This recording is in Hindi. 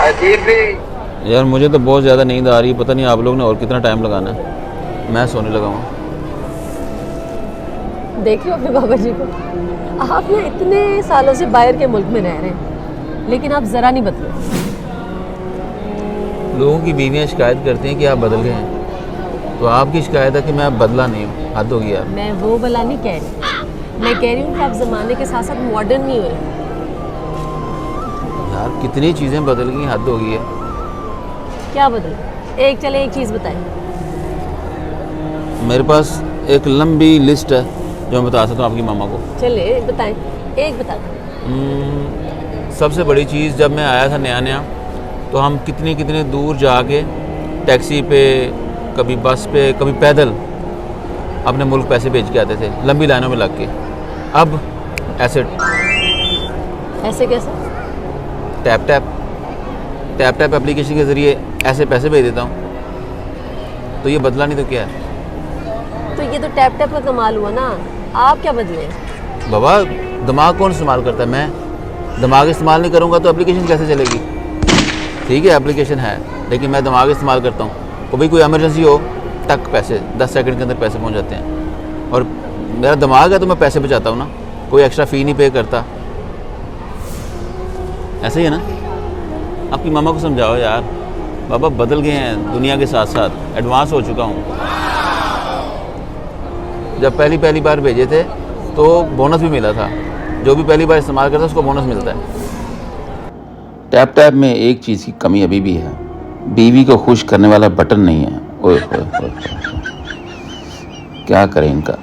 अजीब भी। यार मुझे तो बहुत ज़्यादा नींद आ रही है, पता नहीं आप लोग ने और कितना टाइम लगाना है। मैं सोने लगा हूँ। देख लो अपने बाबा जी को, आप ना इतने सालों से बाहर के मुल्क में रह रहे हैं, लेकिन आप ज़रा नहीं बदले। लोगों की बीवियाँ शिकायत करती हैं कि आप बदल गए हैं, तो आपकी शिकायत है कि मैं अब बदला नहीं हूँ। हद होगी यार। मैं वो भला नहीं कह रही, मैं कह रही हूँ कि आप ज़माने के साथ साथ मॉडर्न नहीं हुए। यार कितनी चीज़ें बदल गई, हद होगी है। क्या बदले? एक चीज़ बताएं। मेरे पास एक लंबी लिस्ट है जो मैं बता सकता हूँ आपकी मामा को। चले बताएं, एक बता दें। सबसे बड़ी चीज़, जब मैं आया था नया नया, तो हम कितनी कितनी दूर जाके टैक्सी पे, कभी बस पे, कभी पैदल अपने मुल्क पैसे भेज के आते थे, लंबी लाइनों में लग के। अब ऐसे ऐसे कैसे? टैप टैप एप्लीकेशन के ज़रिए ऐसे पैसे भेज देता हूँ। तो ये बदला नहीं तो क्या है? तो ये तो टैप टैप का कमाल हुआ ना, आप क्या बदले? बाबा, दिमाग कौन इस्तेमाल करता है? मैं दिमाग इस्तेमाल नहीं करूँगा तो एप्लीकेशन कैसे चलेगी? ठीक है, एप्लीकेशन है, लेकिन मैं दिमाग इस्तेमाल करता हूँ। कभी कोई इमरजेंसी हो, टक पैसे 10 सेकंड के अंदर पैसे पहुँच जाते हैं। और मेरा दिमाग है तो मैं पैसे बचाता हूँ ना, कोई एक्स्ट्रा फ़ी नहीं पे करता। ऐसे ही है ना? आपकी मामा को समझाओ यार, बाबा बदल गए हैं दुनिया के साथ साथ, एडवांस हो चुका हूँ। जब पहली बार भेजे थे तो बोनस भी मिला था, जो भी पहली बार इस्तेमाल करता है उसको बोनस मिलता है। टैप में एक चीज़ की कमी अभी भी है, बीवी को खुश करने वाला बटन नहीं है। ओए होए होए, क्या करें इनका।